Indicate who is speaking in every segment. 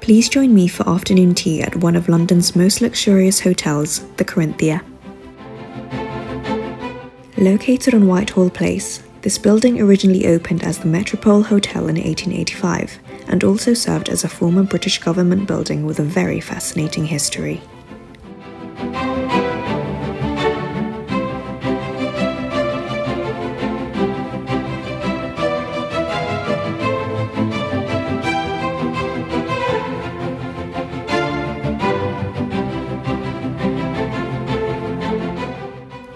Speaker 1: Please join me for afternoon tea at one of London's most luxurious hotels, the Corinthia. Located on Whitehall Place, this building originally opened as the Metropole Hotel in 1885 and also served as a former British government building with a very fascinating history.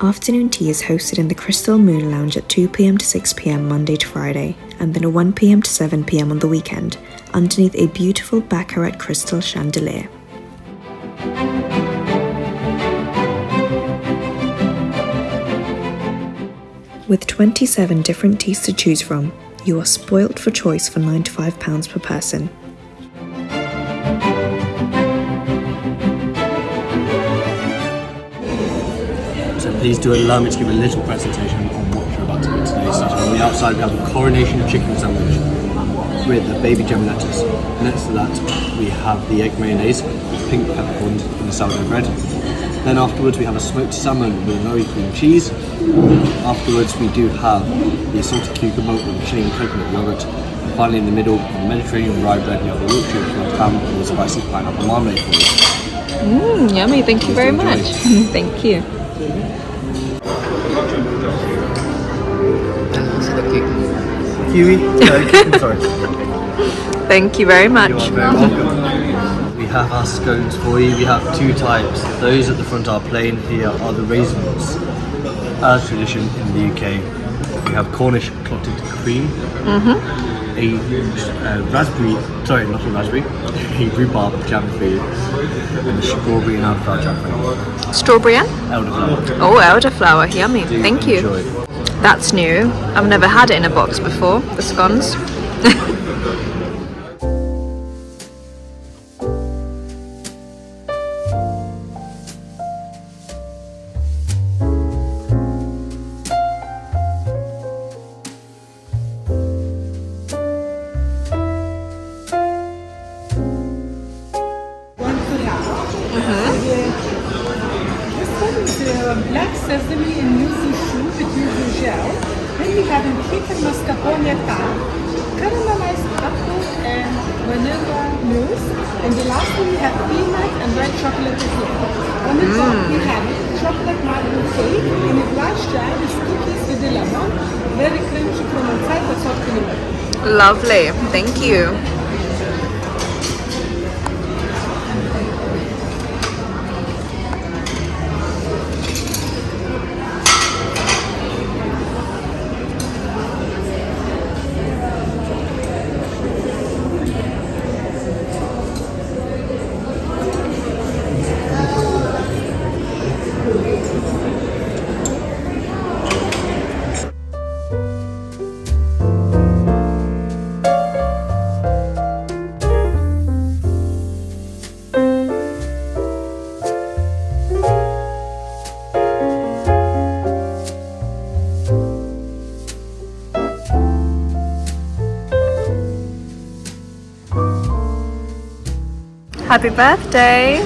Speaker 1: Afternoon tea is hosted in the Crystal Moon Lounge at 2 p.m. to 6 p.m. Monday to Friday, and then at 1 p.m. to 7 p.m. on the weekend, underneath a beautiful baccarat crystal chandelier. With 27 different teas to choose from, you are spoilt for choice for £95 per person.
Speaker 2: Please do allow me to give a little presentation on what we're about to do today. So on the outside we have a coronation chicken sandwich with a baby gem lettuce. Next to that we have the egg mayonnaise with pink peppercorns and the sourdough bread. Then afterwards we have a smoked salmon with nori cream cheese. Afterwards we do have the salted cucumber with chain coconut yogurt. And finally in the middle, on the Mediterranean rye bread, we have the Yorkshire pulled ham and the spicy pineapple marmalade for you.
Speaker 1: Yummy, thank you very much. Thank you.
Speaker 2: Kiwi? Sorry.
Speaker 1: Thank you very much.
Speaker 2: You are very welcome. We have our scones for you. We have two types. Those at the front are plain. Here are the raisins. As tradition in the UK, we have Cornish clotted cream, a rhubarb jam for you, and a strawberry and elderflower jam for you.
Speaker 1: Strawberry and?
Speaker 2: Elderflower.
Speaker 1: Oh, elderflower, yummy. Thank you.
Speaker 2: Enjoy.
Speaker 1: That's new. I've never had it in a box before, the scones.
Speaker 3: Black sesame and yuzu chou with yuzu gel. Then we have a pecan mascarpone tart, caramelized apple and vanilla mousse. And the last one we have peanut and white chocolate as well. On the top we have chocolate marble cake in a glass jar with cookies with the lemon. Very crunchy from outside but soft in the middle.
Speaker 1: Lovely, thank you. Happy birthday!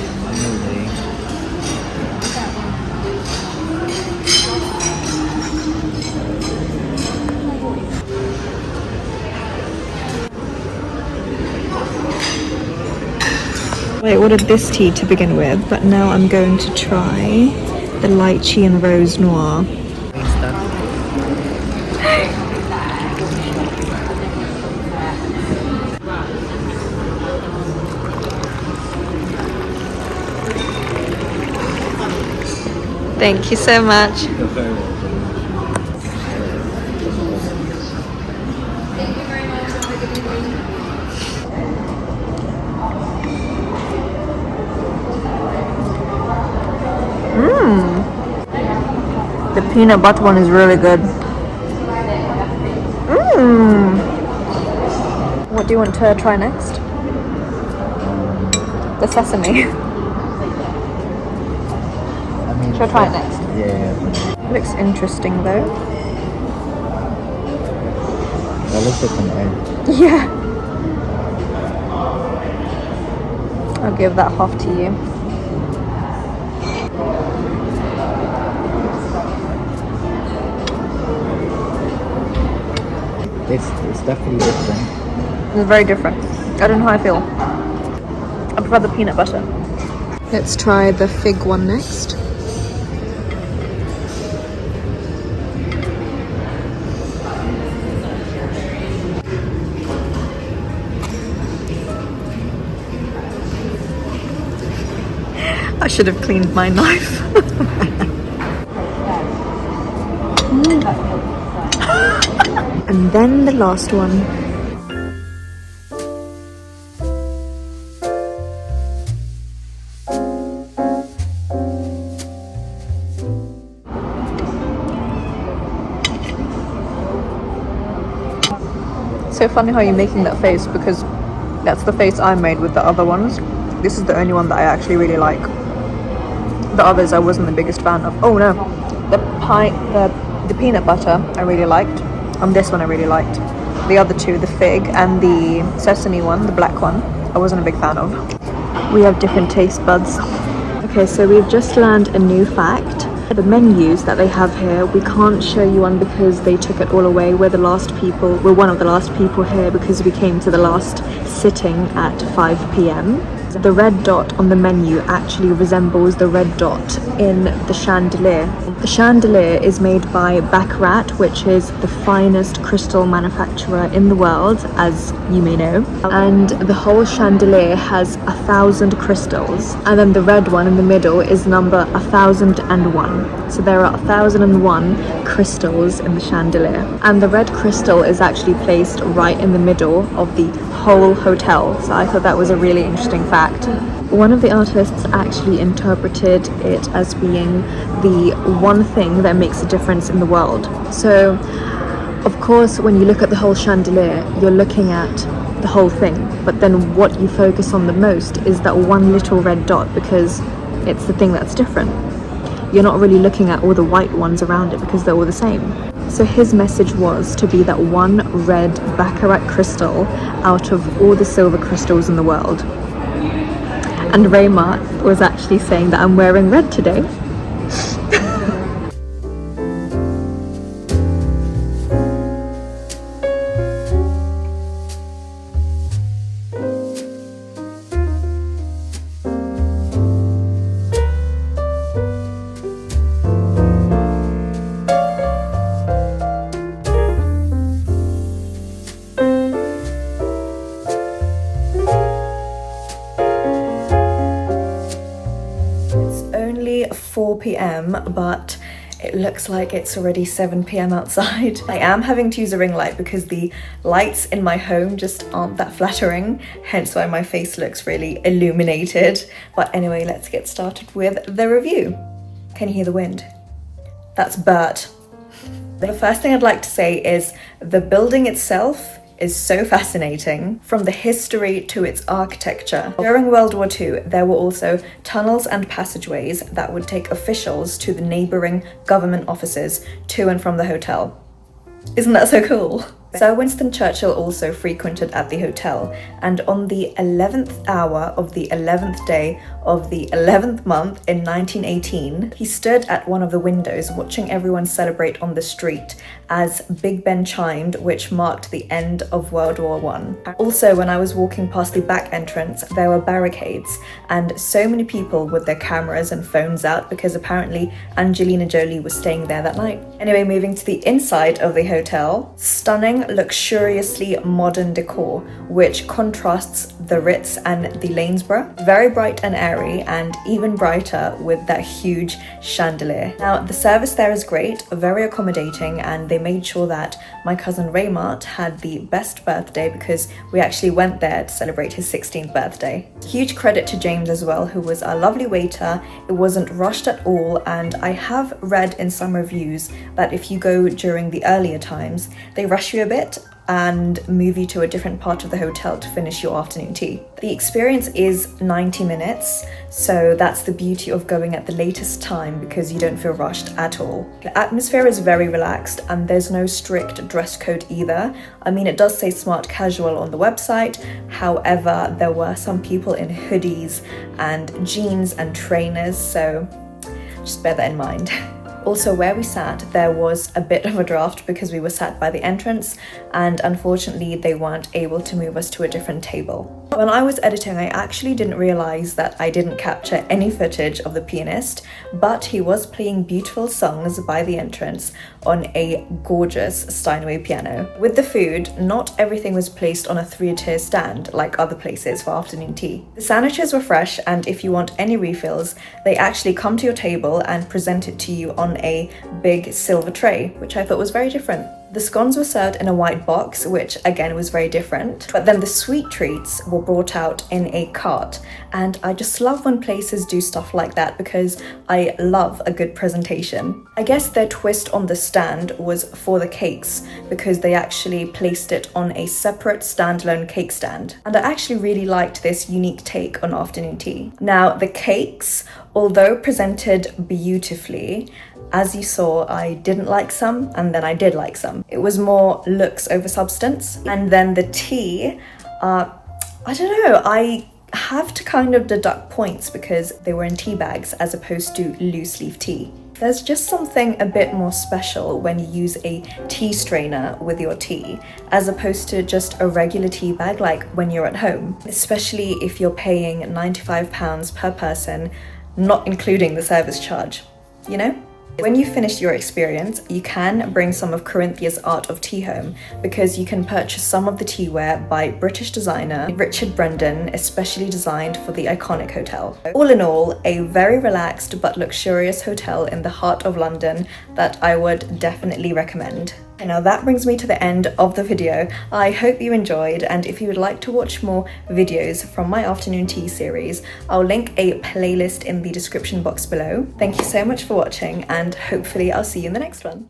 Speaker 1: I ordered this tea to begin with, but now I'm going to try the lychee and rose noir. Thank you so much.
Speaker 2: You're very welcome.
Speaker 1: The peanut butter one is really good. What do you want to try next? The sesame. Should I try it next?
Speaker 4: Yeah.
Speaker 1: Looks interesting though.
Speaker 4: That looks like an egg.
Speaker 1: Yeah. I'll give that half to you.
Speaker 4: It's definitely different.
Speaker 1: It's very different. I don't know how I feel. I prefer the peanut butter. Let's try the fig one next. I should have cleaned my knife. And then the last one. So funny how you're making that face, because that's the face I made with the other ones. This is the only one that I actually really like. The others I wasn't the biggest fan of. Oh no, the peanut butter I really liked, and this one I really liked. The other two, the fig and the sesame one, the black one, I wasn't a big fan of. We have different taste buds. Okay, so we've just learned a new fact. The menus that they have here, we can't show you one because they took it all away. We're one of the last people here because we came to the last sitting at 5 p.m. The red dot on the menu actually resembles the red dot in the chandelier. The chandelier is made by Baccarat, which is the finest crystal manufacturer in the world, as you may know. And the whole chandelier has 1,000 crystals. And then the red one in the middle is number 1,001. So there are 1,001 crystals in the chandelier. And the red crystal is actually placed right in the middle of the whole hotel. So I thought that was a really interesting fact. One of the artists actually interpreted it as being the one thing that makes a difference in the world. So, of course, when you look at the whole chandelier, you're looking at the whole thing. But then what you focus on the most is that one little red dot, because it's the thing that's different. You're not really looking at all the white ones around it because they're all the same. So his message was to be that one red Baccarat crystal out of all the silver crystals in the world. And Raymart was actually saying that I'm wearing red today. Only 4 p.m, but it looks like it's already 7 p.m. outside. I am having to use a ring light because the lights in my home just aren't that flattering, hence why my face looks really illuminated. But anyway, let's get started with the review. Can you hear the wind? That's Burt. The first thing I'd like to say is the building itself is so fascinating, from the history to its architecture. During World War II, there were also tunnels and passageways that would take officials to the neighbouring government offices to and from the hotel. Isn't that so cool? Sir Winston Churchill also frequented at the hotel, and on the 11th hour of the 11th day of the 11th month in 1918, he stood at one of the windows watching everyone celebrate on the street as Big Ben chimed, which marked the end of World War I. Also, when I was walking past the back entrance, there were barricades and so many people with their cameras and phones out because apparently Angelina Jolie was staying there that night. Anyway, moving to the inside of the hotel, stunning, luxuriously modern decor, which contrasts the Ritz and the Lanesborough. Very bright and airy, and even brighter with that huge chandelier. Now, the service there is great, very accommodating, and they made sure that my cousin Raymart had the best birthday because we actually went there to celebrate his 16th birthday. Huge credit to James as well, who was a lovely waiter. It wasn't rushed at all, and I have read in some reviews that if you go during the earlier times, they rush you a bit. and move you to a different part of the hotel to finish your afternoon tea. The experience is 90 minutes, so that's the beauty of going at the latest time because you don't feel rushed at all. The atmosphere is very relaxed and there's no strict dress code either. I mean, it does say smart casual on the website, however, there were some people in hoodies and jeans and trainers, so just bear that in mind. Also, where we sat, there was a bit of a draft because we were sat by the entrance and unfortunately they weren't able to move us to a different table. When I was editing, I actually didn't realise that I didn't capture any footage of the pianist, but he was playing beautiful songs by the entrance on a gorgeous Steinway piano. With the food, not everything was placed on a 3-tier stand like other places for afternoon tea. The sandwiches were fresh, and if you want any refills, they actually come to your table and present it to you on a big silver tray, which I thought was very different. The scones were served in a white box, which again was very different, but then the sweet treats were brought out in a cart, and I just love when places do stuff like that because I love a good presentation. I guess their twist on the stand was for the cakes because they actually placed it on a separate standalone cake stand, and I actually really liked this unique take on afternoon tea. Now the cakes, although presented beautifully, as you saw, I didn't like some and then I did like some. It was more looks over substance. And then the tea, I don't know, I have to kind of deduct points because they were in tea bags as opposed to loose leaf tea. There's just something a bit more special when you use a tea strainer with your tea as opposed to just a regular tea bag like when you're at home, especially if you're paying £95 per person, not including the service charge, you know? When you finish your experience, you can bring some of Corinthia's art of tea home because you can purchase some of the teaware by British designer Richard Brendan, especially designed for the iconic hotel. All in all, a very relaxed but luxurious hotel in the heart of London that I would definitely recommend. And now that brings me to the end of the video. I hope you enjoyed, and if you would like to watch more videos from my afternoon tea series, I'll link a playlist in the description box below. Thank you so much for watching, and hopefully I'll see you in the next one.